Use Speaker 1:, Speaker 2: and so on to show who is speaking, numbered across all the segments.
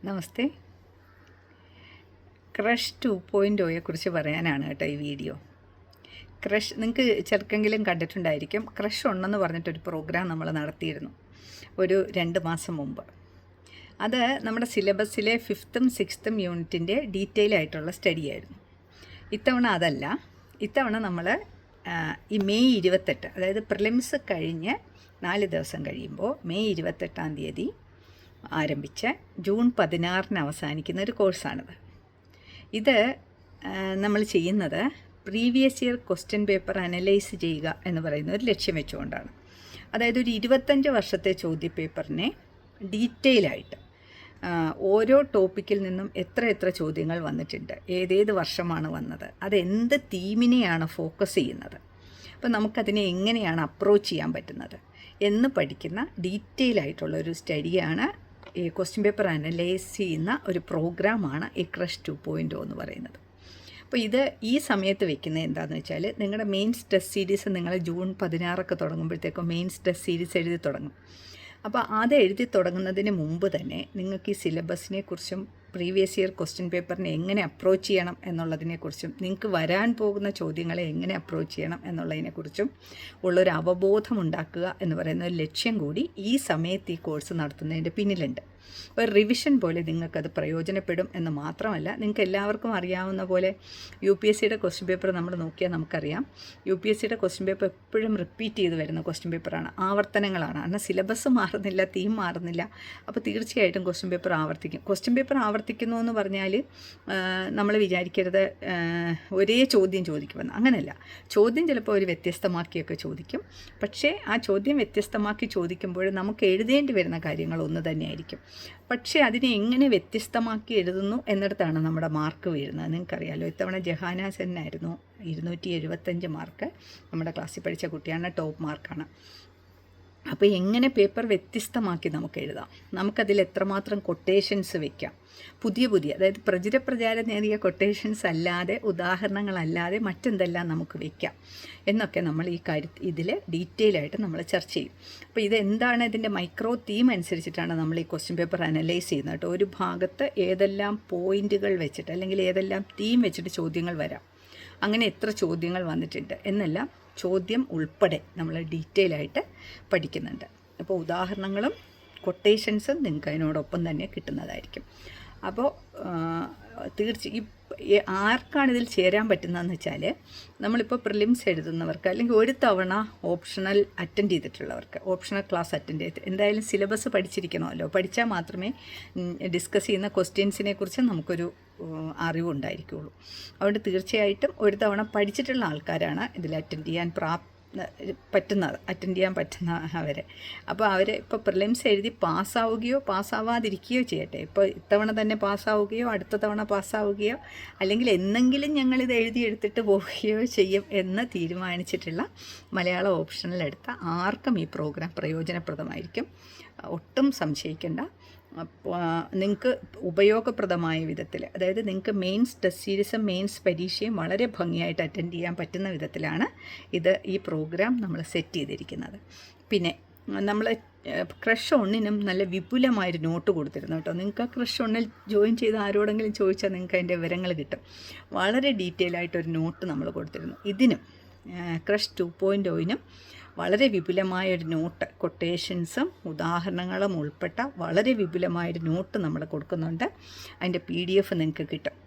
Speaker 1: നമസ്തേ. Crush 2.0യെ കുറിച്ച് പറയാനാണ് കേട്ടോ ഈ വീഡിയോ. ക്രഷ് നിങ്ങൾക്ക് ചെറുക്കെങ്കിലും കണ്ടിട്ടുണ്ടായിരിക്കും. ക്രഷ് ഉണ്ടെന്ന് പറഞ്ഞിട്ടൊരു പ്രോഗ്രാം നമ്മൾ നടത്തിയിരുന്നു ഒരു 2 മാസം മുമ്പ്. അത് നമ്മുടെ സിലബസിലെ 5th 6th യൂണിറ്റിൻ്റെ ഡീറ്റെയിൽ ആയിട്ടുള്ള സ്റ്റഡി ആയിരുന്നു. ഇത്തവണ അതല്ല. ഇത്തവണ നമ്മൾ ഈ മെയ് 28, അതായത് പ്രിലിംസ് കഴിഞ്ഞ് 4 ദിവസം കഴിയുമ്പോൾ മെയ് 28-ാം തീയതി ആരംഭിച്ച് ജൂൺ 16-ന് അവസാനിക്കുന്ന ഒരു കോഴ്സാണിത്. ഇത് നമ്മൾ ചെയ്യുന്നത് previous year question paper analyse ചെയ്യുക എന്ന് പറയുന്ന ഒരു ലക്ഷ്യം വെച്ചുകൊണ്ടാണ്. അതായത് ഒരു 25 വർഷത്തെ ചോദ്യപേപ്പറിനെ ഡീറ്റെയിലായിട്ട് ഓരോ ടോപ്പിക്കിൽ നിന്നും എത്ര ചോദ്യങ്ങൾ വന്നിട്ടുണ്ട്, ഏതേത് വർഷമാണ് വന്നത്, അതെന്ത് തീമിനെയാണ് ഫോക്കസ് ചെയ്യുന്നത്, അപ്പോൾ നമുക്കതിനെ എങ്ങനെയാണ് അപ്രോച്ച് ചെയ്യാൻ പറ്റുന്നത് എന്ന് പഠിക്കുന്ന ഡീറ്റെയിൽ ആയിട്ടുള്ള ഒരു സ്റ്റഡിയാണ് ഈ ക്വസ്റ്റ്യൻ പേപ്പർ അനലൈസ് ചെയ്യുന്ന ഒരു പ്രോഗ്രാമാണ് ഈ ക്രഷ് 2.0 എന്ന് പറയുന്നത്. അപ്പോൾ ഇത് ഈ സമയത്ത് വെക്കുന്നത് എന്താണെന്ന് വെച്ചാൽ, നിങ്ങളുടെ മെയിൻസ് ടെസ്റ്റ് സീരീസ് നിങ്ങൾ ജൂൺ 16 തുടങ്ങുമ്പോഴത്തേക്കും മെയിൻസ് ടെസ്റ്റ് സീരീസ് എഴുതി തുടങ്ങും. അപ്പോൾ അത് എഴുതി തുടങ്ങുന്നതിന് മുമ്പ് തന്നെ നിങ്ങൾക്ക് ഈ സിലബസിനെ കുറിച്ചും പ്രീവിയസ് ഇയർ ക്വസ്റ്റ്യൻ പേപ്പറിനെ എങ്ങനെ അപ്രോച്ച് ചെയ്യണം എന്നുള്ളതിനെക്കുറിച്ചും നിങ്ങൾക്ക് വരാൻ പോകുന്ന ചോദ്യങ്ങളെ എങ്ങനെ അപ്രോച്ച് ചെയ്യണം എന്നുള്ളതിനെക്കുറിച്ചും ഉള്ളൊരു അവബോധം ഉണ്ടാക്കുക എന്ന് പറയുന്ന ഒരു ലക്ഷ്യം കൂടി ഈ സമയത്ത് ഈ കോഴ്സ് നടത്തുന്നതിൻ്റെ പിന്നിലുണ്ട്. ഒരു റിവിഷൻ പോലെ നിങ്ങൾക്കത് പ്രയോജനപ്പെടും എന്ന് മാത്രമല്ല, നിങ്ങൾക്ക് എല്ലാവർക്കും അറിയാവുന്ന പോലെ UPSCയുടെ ക്വസ്റ്റ്യൻ പേപ്പർ നമ്മൾ നോക്കിയാൽ നമുക്കറിയാം. UPSCയുടെ ക്വസ്റ്റ്യൻ പേപ്പർ എപ്പോഴും റിപ്പീറ്റ് ചെയ്ത് വരുന്ന ക്വസ്റ്റ്യൻ പേപ്പറാണ്, ആവർത്തനങ്ങളാണ്. കാരണം സിലബസ് മാറുന്നില്ല, തീം മാറുന്നില്ല. അപ്പോൾ തീർച്ചയായിട്ടും ക്വസ്റ്റ്യൻ പേപ്പർ ആവർത്തിക്കും. ക്വസ്റ്റ്യൻ പേപ്പർ ആവർത്തിക്കുന്നു എന്ന് പറഞ്ഞാൽ നമ്മൾ വിചാരിക്കരുത് ഒരേ ചോദ്യം ചോദിക്കുമെന്ന്. അങ്ങനെയല്ല, ചോദ്യം ചിലപ്പോൾ ഒരു വ്യത്യസ്തമാക്കിയൊക്കെ ചോദിക്കും. പക്ഷേ ആ ചോദ്യം വ്യത്യസ്തമാക്കി ചോദിക്കുമ്പോൾ നമുക്ക് എഴുതേണ്ടി വരുന്ന കാര്യങ്ങൾ ഒന്ന് തന്നെയായിരിക്കും. പക്ഷേ അതിനെ എങ്ങനെ വ്യത്യസ്തമാക്കി എഴുതുന്നു എന്നിടത്താണ് നമ്മുടെ മാർക്ക് വീഴുന്നത്. നിങ്ങൾക്കറിയാമല്ലോ, ഇത്തവണ ജഹാന സെന്നായിരുന്നു 275 മാർക്ക്. നമ്മുടെ ക്ലാസ്സിൽ പഠിച്ച കുട്ടിയാണ്, ടോപ്പ് മാർക്കാണ്. അപ്പോൾ എങ്ങനെ പേപ്പർ വ്യത്യസ്തമാക്കി നമുക്ക് എഴുതാം, നമുക്കതിൽ എത്രമാത്രം കൊട്ടേഷൻസ് വയ്ക്കാം, പുതിയ അതായത് പ്രചാരം നേടിയ കൊട്ടേഷൻസ് അല്ലാതെ, ഉദാഹരണങ്ങളല്ലാതെ മറ്റെന്തെല്ലാം നമുക്ക് വയ്ക്കാം എന്നൊക്കെ നമ്മൾ ഈ ഇതിൽ ഡീറ്റെയിൽ ആയിട്ട് നമ്മൾ ചർച്ച ചെയ്യും. അപ്പോൾ ഇതെന്താണ്, ഇതിൻ്റെ മൈക്രോ തീം അനുസരിച്ചിട്ടാണ് നമ്മൾ ഈ ക്വസ്റ്റ്യൻ പേപ്പർ അനലൈസ് ചെയ്യുന്നത് കേട്ടോ. ഒരു ഭാഗത്ത് ഏതെല്ലാം പോയിൻറ്റുകൾ വെച്ചിട്ട് അല്ലെങ്കിൽ ഏതെല്ലാം തീം വെച്ചിട്ട് ചോദ്യങ്ങൾ വരാം, അങ്ങനെ എത്ര ചോദ്യങ്ങൾ വന്നിട്ടുണ്ട് എന്നെല്ലാം ചോദ്യം ഉൾപ്പെടെ നമ്മൾ ഡീറ്റെയിൽ ആയിട്ട് പഠിക്കുന്നുണ്ട്. അപ്പോൾ ഉദാഹരണങ്ങളും കൊട്ടേഷൻസും നിങ്ങൾക്ക് അതിനോടൊപ്പം തന്നെ കിട്ടുന്നതായിരിക്കും. അപ്പോൾ ആർക്കാണ് ഇതിൽ ചേരാൻ പറ്റുന്നതെന്ന് വെച്ചാൽ, നമ്മളിപ്പോൾ പ്രിലിംസ് എഴുതുന്നവർക്ക് അല്ലെങ്കിൽ ഒരു തവണ ഓപ്ഷണൽ അറ്റൻഡ് ചെയ്തിട്ടുള്ളവർക്ക്, ഓപ്ഷണൽ ക്ലാസ് അറ്റൻഡ് ചെയ്ത് എന്തായാലും സിലബസ് പഠിച്ചിരിക്കണമല്ലോ. പഠിച്ചാൽ മാത്രമേ ഡിസ്കസ് ചെയ്യുന്ന ക്വസ്റ്റ്യൻസിനെ കുറിച്ച് നമുക്കൊരു അറിവുണ്ടായിരിക്കുകയുള്ളൂ. അതുകൊണ്ട് തീർച്ചയായിട്ടും ഒരു തവണ പഠിച്ചിട്ടുള്ള ആൾക്കാരാണ് ഇതിൽ അറ്റൻഡ് ചെയ്യാൻ പറ്റുന്ന അവരെ. അപ്പോൾ അവർ ഇപ്പോൾ പ്രിലിംസ് എഴുതി പാസ്സാവുകയോ പാസ്സാവാതിരിക്കുകയോ ചെയ്യട്ടെ. ഇപ്പോൾ ഇത്തവണ തന്നെ പാസ്സാവുകയോ അടുത്ത തവണ പാസ്സാവുകയോ അല്ലെങ്കിൽ എന്നെങ്കിലും ഞങ്ങളിത് എടുത്തിട്ട് പോവുകയോ ചെയ്യും എന്ന് തീരുമാനിച്ചിട്ടുള്ള മലയാളം ഓപ്ഷണൽ എടുത്ത ആർക്കും ഈ പ്രോഗ്രാം പ്രയോജനപ്രദമായിരിക്കും. ഒട്ടും സംശയിക്കേണ്ട. നിങ്ങൾക്ക് ഉപയോഗപ്രദമായ വിധത്തിൽ, അതായത് നിങ്ങൾക്ക് മെയിൻസ് ടെസ്റ്റ് സീരീസും മെയിൻസ് പരീക്ഷയും വളരെ ഭംഗിയായിട്ട് അറ്റൻഡ് ചെയ്യാൻ പറ്റുന്ന വിധത്തിലാണ് ഈ പ്രോഗ്രാം നമ്മൾ സെറ്റ് ചെയ്തിരിക്കുന്നത്. പിന്നെ നമ്മൾ ക്രഷ് 1നും നല്ല വിപുലമായൊരു നോട്ട് കൊടുത്തിരുന്നു കേട്ടോ. നിങ്ങൾക്ക് ആ ക്രഷ് 1ൽ ജോയിൻ ചെയ്ത് ആരോടെങ്കിലും ചോദിച്ചാൽ നിങ്ങൾക്ക് അതിൻ്റെ വിവരങ്ങൾ കിട്ടും. വളരെ ഡീറ്റെയിൽ ആയിട്ടൊരു നോട്ട് നമ്മൾ കൊടുത്തിരുന്നു. ഇതിനും ക്രഷ് 2.0നും വളരെ വിപുലമായൊരു നോട്ട്, കൊട്ടേഷൻസും ഉദാഹരണങ്ങളും ഉൾപ്പെട്ട വളരെ വിപുലമായൊരു നോട്ട് നമ്മൾ കൊടുക്കുന്നുണ്ട്. അതിൻ്റെ PDF നിങ്ങൾക്ക് കിട്ടും.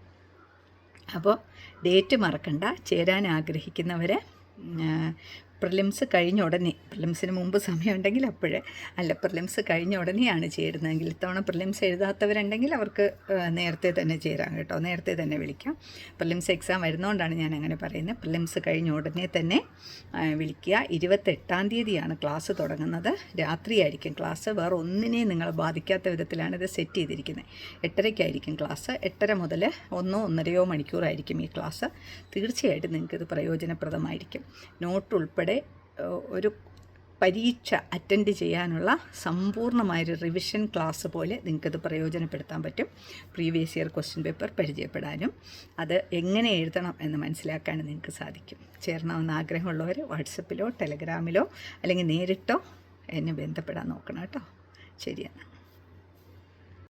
Speaker 1: അപ്പോൾ ഡേറ്റ് മറക്കണ്ട. ചേരാൻ ആഗ്രഹിക്കുന്നവർ പ്രിലിംസ് കഴിഞ്ഞ ഉടനെ, പ്രിലിംസിന് മുമ്പ് സമയമുണ്ടെങ്കിൽ അപ്പോഴേ, അല്ല പ്രിലിംസ് കഴിഞ്ഞ ഉടനെയാണ് ചേരുന്നതെങ്കിൽ, ഇത്തവണ പ്രിലിംസ് എഴുതാത്തവരുണ്ടെങ്കിൽ അവർക്ക് നേരത്തെ തന്നെ ചേരാം കേട്ടോ. നേരത്തെ തന്നെ വിളിക്കാം. പ്രിലിംസ് എക്സാം വരുന്നതുകൊണ്ടാണ് ഞാൻ അങ്ങനെ പറയുന്നത്. പ്രിലിംസ് കഴിഞ്ഞ ഉടനെ തന്നെ വിളിക്കുക. 28-ാം തീയതിയാണ് ക്ലാസ് തുടങ്ങുന്നത്. രാത്രിയായിരിക്കും ക്ലാസ്. വേറെ ഒന്നിനെയും നിങ്ങളെ ബാധിക്കാത്ത വിധത്തിലാണ് ഇത് സെറ്റ് ചെയ്തിരിക്കുന്നത്. 8:30-ക്കായിരിക്കും ക്ലാസ്. 8:30 മുതൽ 1-1.5 മണിക്കൂറായിരിക്കും ഈ ക്ലാസ്. തീർച്ചയായിട്ടും നിങ്ങൾക്കിത് പ്രയോജനപ്രദമായിരിക്കും. നോട്ട് ഉൾപ്പെടെ ഒരു പരീക്ഷ അറ്റൻഡ് ചെയ്യാനുള്ള സമ്പൂർണ്ണമായൊരു റിവിഷൻ ക്ലാസ് പോലെ നിങ്ങൾക്കത് പ്രയോജനപ്പെടുത്താൻ പറ്റും. പ്രീവിയസ് ഇയർ ക്വസ്റ്റ്യൻ പേപ്പർ പരിചയപ്പെടാനും അത് എങ്ങനെ എഴുതണം എന്ന് മനസ്സിലാക്കാനും നിങ്ങൾക്ക് സാധിക്കും. ചേരണമെന്ന് ആഗ്രഹമുള്ളവർ വാട്സപ്പിലോ ടെലഗ്രാമിലോ അല്ലെങ്കിൽ നേരിട്ടോ എന്നെ ബന്ധപ്പെടാൻ നോക്കണം കേട്ടോ. ശരിയാണ്.